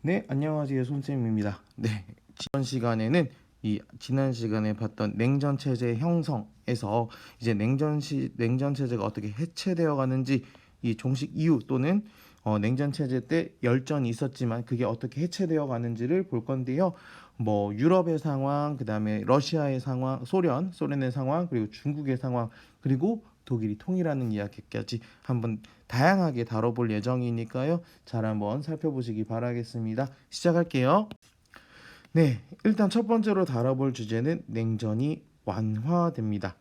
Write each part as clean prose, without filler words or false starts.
네, 안녕하세요. 손쌤입니다. 네, 지난 시간에 봤던 냉전 체제 형성에서 이제 냉전 체제가 어떻게 해체되어 가는지 이 종식 이유 또는 냉전 체제 때 열전이 있었지만 그게 어떻게 해체되어 가는지를 볼 건데요. 뭐 유럽의 상황, 그다음에 러시아의 상황, 소련의 상황, 그리고 중국의 상황, 그리고 독일이 통일하는 이야기까지 한번 다양하게 다뤄볼 예정이니까요. 잘 한번 살펴보시기 바라겠습니다. 시작할게요. 네, 일단 첫 번째로 다뤄볼 주제는 냉전이 완화됩니다.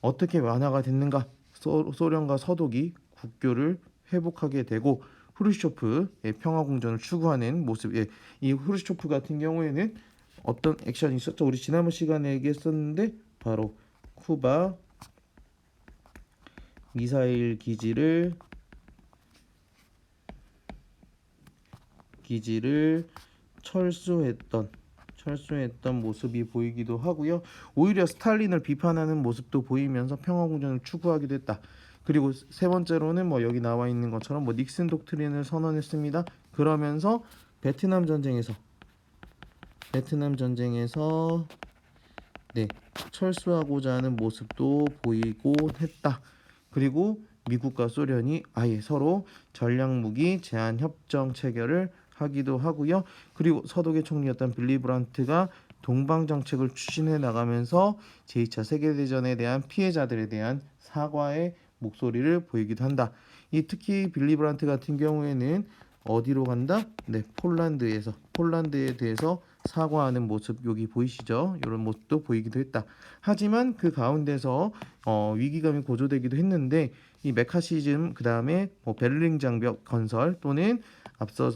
어떻게 완화가 됐는가? 소련과 서독이 국교를 회복하게 되고 후르시초프의 평화 공존을 추구하는 모습. 이 후르시초프 같은 경우에는 어떤 액션이 있었죠? 우리 지난번 시간에 얘기했었는데 바로 쿠바 미사일 기지를 철수했던 모습이 보이기도 하고요. 오히려 스탈린을 비판하는 모습도 보이면서 평화 공존을 추구하기도 했다. 그리고 세 번째로는 뭐 여기 나와 있는 것처럼 뭐 닉슨 독트린을 선언했습니다. 그러면서 베트남 전쟁에서 네, 철수하고자 하는 모습도 보이고 했다. 그리고 미국과 소련이 아예 서로 전략무기 제한 협정 체결을 하기도 하고요. 그리고 서독의 총리였던 빌리 브란트가 동방 정책을 추진해 나가면서 제2차 세계대전에 대한 피해자들에 대한 사과의 목소리를 보이기도 한다. 이 특히 빌리 브란트 같은 경우에는 어디로 간다? 네, 폴란드에 대해서 사과하는 모습 여기 보이시죠? 이런 모습도 보이기도 했다. 하지만 그 가운데서 위기감이 고조되기도 했는데 이 메카시즘 그다음에 뭐 베를린 장벽 건설 또는 앞서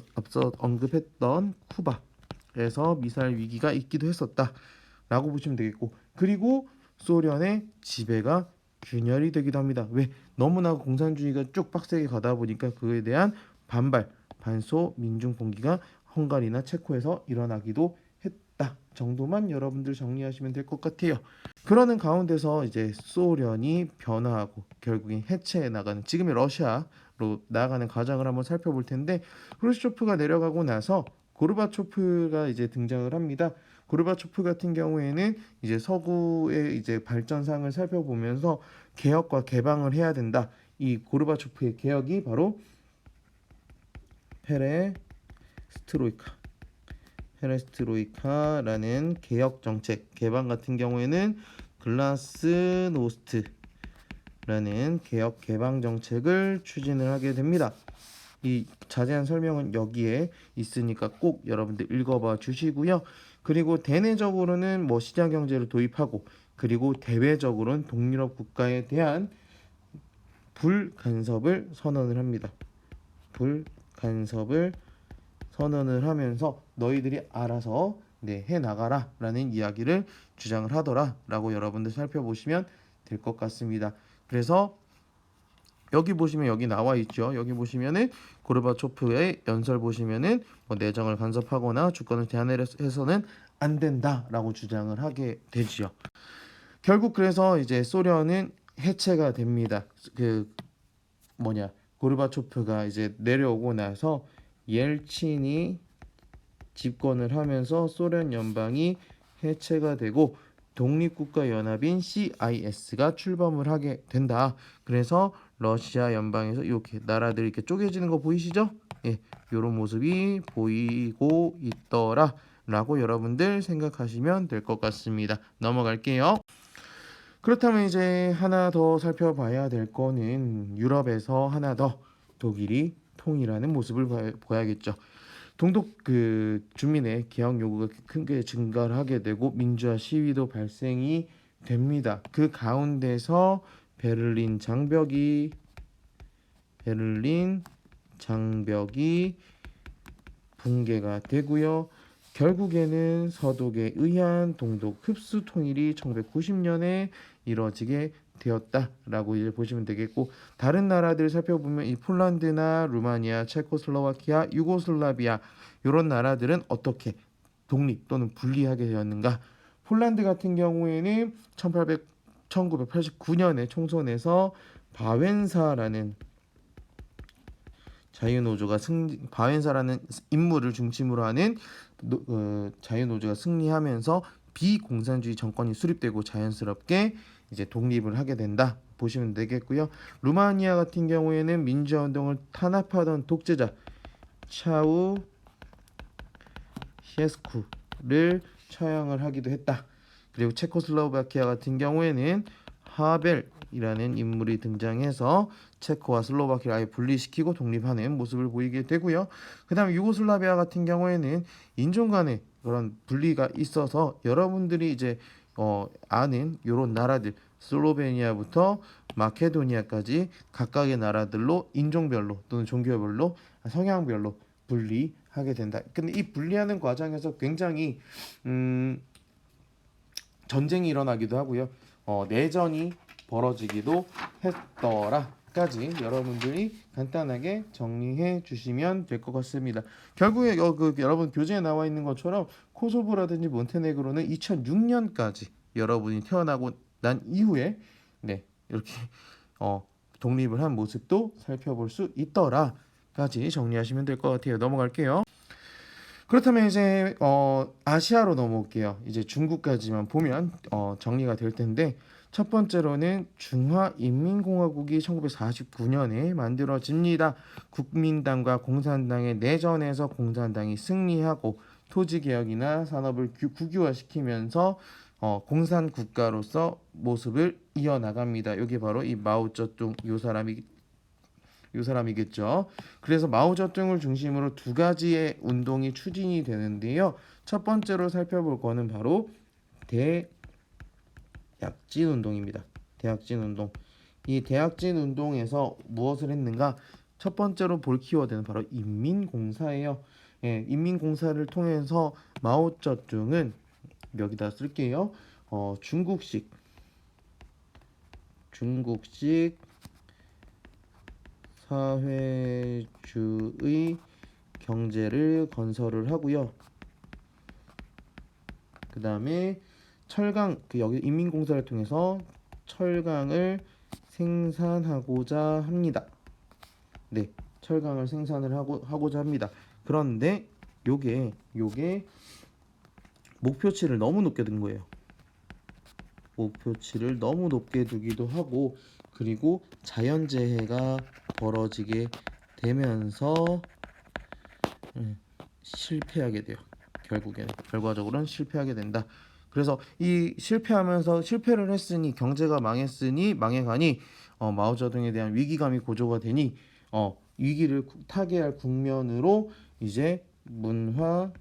언급했던 쿠바에서 미사일 위기가 있기도 했었다라고 보시면 되겠고 그리고 소련의 지배가 균열이 되기도 합니다. 왜? 너무나 공산주의가 쭉 빡세게 가다 보니까 그에 대한 반소 민중 봉기가 헝가리나 체코에서 일어나기도 했다 정도만 여러분들 정리하시면 될 것 같아요. 그러는 가운데서 이제 소련이 변화하고 결국엔 해체해 나가는 지금의 러시아로 나아가는 과정을 한번 살펴볼 텐데 크루시초프가 내려가고 나서 고르바초프가 이제 등장을 합니다. 고르바초프 같은 경우에는 이제 서구의 이제 발전상을 살펴보면서 개혁과 개방을 해야 된다. 이 고르바초프의 개혁이 바로 페레스트로이카 페레스트로이카라는 개혁 정책, 개방 같은 경우에는 글라스노스트라는 개혁 개방 정책을 추진을 하게 됩니다. 이 자세한 설명은 여기에 있으니까 꼭 여러분들 읽어봐 주시고요. 그리고 대내적으로는 뭐 시장 경제를 도입하고 그리고 대외적으로는 동유럽 국가에 대한 불간섭을 선언을 합니다. 불간섭을 선언을 하면서 너희들이 알아서 해 나가라 라는 이야기를 주장을 하더라 라고 여러분들 살펴보시면 될 것 같습니다. 그래서 여기 보시면 여기 나와 있죠. 여기 보시면은 고르바초프의 연설 보시면은 뭐 내정을 간섭하거나 주권을 제한해서는 안 된다라고 주장을 하게 되지요. 결국 그래서 이제 소련은 해체가 됩니다. 고르바초프가 이제 내려오고 나서 옐친이 집권을 하면서 소련 연방이 해체가 되고 독립국가 연합인 CIS가 출범을 하게 된다. 그래서 러시아 연방에서 이렇게 나라들이 이렇게 쪼개지는 거 보이시죠? 예, 이런 모습이 보이고 있더라라고 여러분들 생각하시면 될 것 같습니다. 넘어갈게요. 그렇다면 이제 하나 더 살펴봐야 될 거는 유럽에서 하나 더 독일이 통일하는 모습을 봐야겠죠. 동독 주민의 개혁 요구가 크게 증가를 하게 되고 민주화 시위도 발생이 됩니다. 그 가운데서 베를린 장벽이 붕괴가 되고요. 결국에는 서독에 의한 동독 흡수 통일이 1990년에 이뤄지게 되었다라고 이제 보시면 되겠고 다른 나라들 살펴보면 이 폴란드나 루마니아, 체코슬로바키아, 유고슬라비아 이런 나라들은 어떻게 독립 또는 분리하게 되었는가? 폴란드 같은 경우에는 1989년에 총선에서 바웬사라는 자유노조가 바웬사라는 인물을 중심으로 하는 자유노조가 승리하면서 비공산주의 정권이 수립되고 자연스럽게 이제 독립을 하게 된다 보시면 되겠고요. 루마니아 같은 경우에는 민주화 운동을 탄압하던 독재자 차우셰스쿠를 처형을 하기도 했다. 그리고 체코슬로바키아 같은 경우에는 하벨이라는 인물이 등장해서 체코와 슬로바키아를 아예 분리시키고 독립하는 모습을 보이게 되고요. 그 다음에 유고슬라비아 같은 경우에는 인종 간의 그런 분리가 있어서 여러분들이 이제 아는 이런 나라들 슬로베니아부터 마케도니아까지 각각의 나라들로 인종별로 또는 종교별로 성향별로 분리하게 된다. 근데 이 분리하는 과정에서 굉장히 전쟁이 일어나기도 하고요. 내전이 벌어지기도 했더라까지 여러분들이 간단하게 정리해 주시면 될 것 같습니다. 결국에 여러분 교재에 나와 있는 것처럼 코소보라든지 몬테네그로는 2006년까지 여러분이 태어나고 난 이후에 네 이렇게 독립을 한 모습도 살펴볼 수 있더라까지 정리하시면 될 것 같아요. 넘어갈게요. 그렇다면 이제 아시아로 넘어올게요. 이제 중국까지만 보면 정리가 될 텐데 첫 번째로는 중화인민공화국이 1949년에 만들어집니다. 국민당과 공산당의 내전에서 공산당이 승리하고 토지개혁이나 산업을 국유화시키면서 공산국가로서 모습을 이어나갑니다. 여기 바로 이 마오쩌둥 이 사람이겠죠. 그래서 마오쩌둥을 중심으로 두 가지의 운동이 추진이 되는데요. 첫 번째로 살펴볼 거는 바로 대약진 운동입니다. 대약진 운동. 이 대약진 운동에서 무엇을 했는가? 첫 번째로 볼 키워드는 바로 인민공사예요. 예, 인민공사를 통해서 마오쩌둥은 여기다 쓸게요. 중국식 사회주의 경제를 건설을 하고요. 그 다음에 철강 여기 인민공사를 통해서 철강을 생산하고자 합니다. 네, 철강을 생산을 하고자 합니다. 그런데 요게 목표치를 너무 높게 둔 거예요. 목표치를 너무 높게 두기도 하고 그리고 자연재해가 벌어지게 되면서 실패하게 돼요. 결과적으로는 실패하게 된다. 그래서 이 실패를 했으니 경제가 망해가니 마오쩌둥에 대한 위기감이 고조가 되니 위기를 타개할 국면으로 이제 문화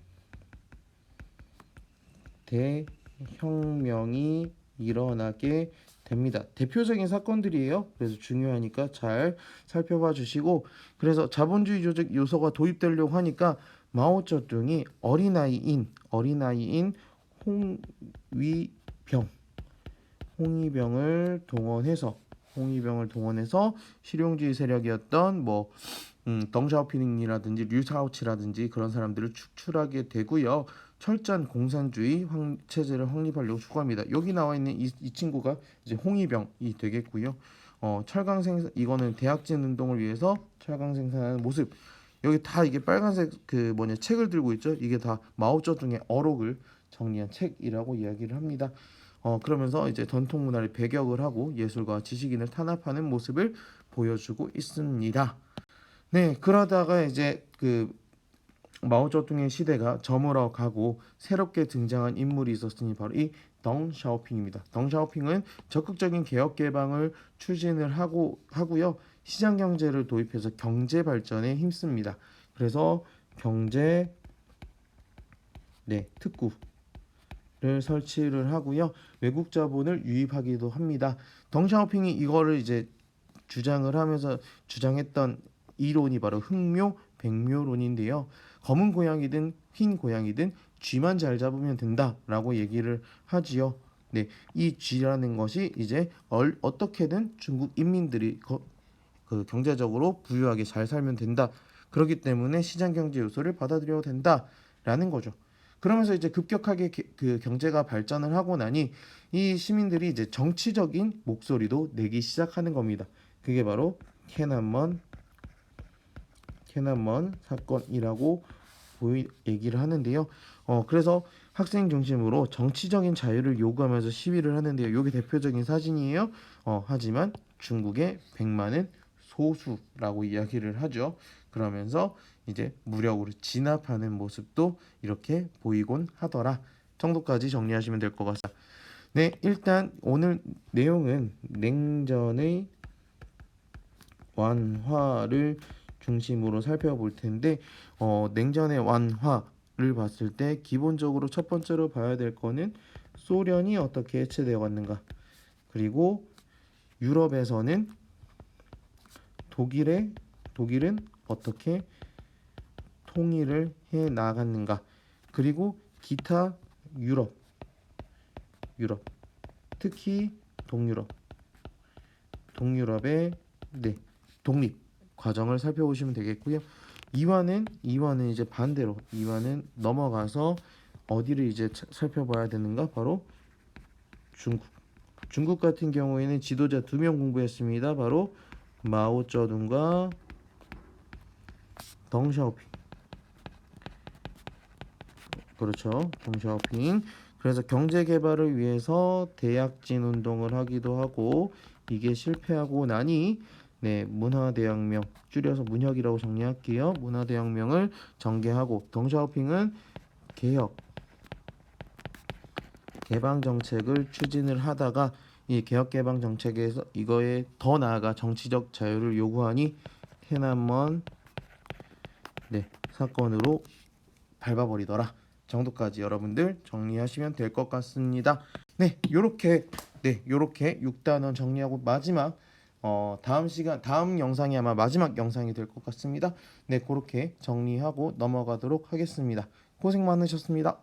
대혁명이 일어나게 됩니다. 대표적인 사건들이에요. 그래서 중요하니까 잘 살펴봐 주시고 그래서 자본주의 조직 요소가 도입되려고 하니까 마오쩌둥이 어린아이인 홍위병을 동원해서 실용주의 세력이었던 덩샤오핑이라든지 류사오치라든지 그런 사람들을 축출하게 되고요. 철저한 공산주의 체제를 확립하려고 추구합니다. 여기 나와 있는 이 친구가 이제 홍위병이 되겠고요. 철강 생산 이거는 대약진 운동을 위해서 철강 생산하는 모습. 여기 다 이게 빨간색 책을 들고 있죠. 이게 다 마오쩌둥의 어록을 정리한 책이라고 이야기를 합니다. 그러면서 이제 전통 문화를 배격을 하고 예술과 지식인을 탄압하는 모습을 보여주고 있습니다. 네, 그러다가 이제 마오쩌둥의 시대가 저물어 가고 새롭게 등장한 인물이 있었으니 바로 이 덩샤오핑입니다. 덩샤오핑은 적극적인 개혁 개방을 추진을 하고요. 시장 경제를 도입해서 경제 발전에 힘씁니다. 그래서 경제 특구를 설치를 하고요. 외국 자본을 유입하기도 합니다. 덩샤오핑이 이거를 이제 주장했던 이론이 바로 흑묘 백묘론인데요. 검은 고양이든 흰 고양이든 쥐만 잘 잡으면 된다라고 얘기를 하지요. 네, 이 쥐라는 것이 이제 어떻게든 중국 인민들이 경제적으로 부유하게 잘 살면 된다. 그렇기 때문에 시장 경제 요소를 받아들여야 된다라는 거죠. 그러면서 이제 급격하게 경제가 발전을 하고 나니 이 시민들이 이제 정치적인 목소리도 내기 시작하는 겁니다. 그게 바로 캐나먼 사건이라고 얘기를 하는데요. 그래서 학생 중심으로 정치적인 자유를 요구하면서 시위를 하는데요. 이게 대표적인 사진이에요. 하지만 중국의 백만은 소수라고 이야기를 하죠. 그러면서 이제 무력으로 진압하는 모습도 이렇게 보이곤 하더라. 정도까지 정리하시면 될 것 같습니다. 네, 일단 오늘 내용은 냉전의 완화를 중심으로 살펴볼 텐데 냉전의 완화를 봤을 때 기본적으로 첫 번째로 봐야 될 거는 소련이 어떻게 해체되어 왔는가, 그리고 유럽에서는 독일은 어떻게 통일을 해 나갔는가, 그리고 기타 유럽 특히 동유럽의 독립 과정을 살펴보시면 되겠고요. 이화는 이제 반대로 이화는 넘어가서 어디를 이제 살펴봐야 되는가, 바로 중국 같은 경우에는 지도자 2명 공부했습니다. 바로 마오쩌둥과 덩샤오핑. 그렇죠, 덩샤오핑. 그래서 경제 개발을 위해서 대약진 운동을 하기도 하고, 이게 실패하고 나니 문화대혁명, 줄여서 문혁이라고 정리할게요. 문화대혁명을 전개하고, 덩샤오핑은 개방 정책을 추진을 하다가 이 개혁 개방 정책에서 이거에 더 나아가 정치적 자유를 요구하니天安門 사건으로 밟아버리더라. 정도까지 여러분들 정리하시면 될 것 같습니다. 요렇게 6단원 정리하고 마지막 다음 영상이 아마 마지막 영상이 될 것 같습니다. 그렇게 정리하고 넘어가도록 하겠습니다. 고생 많으셨습니다.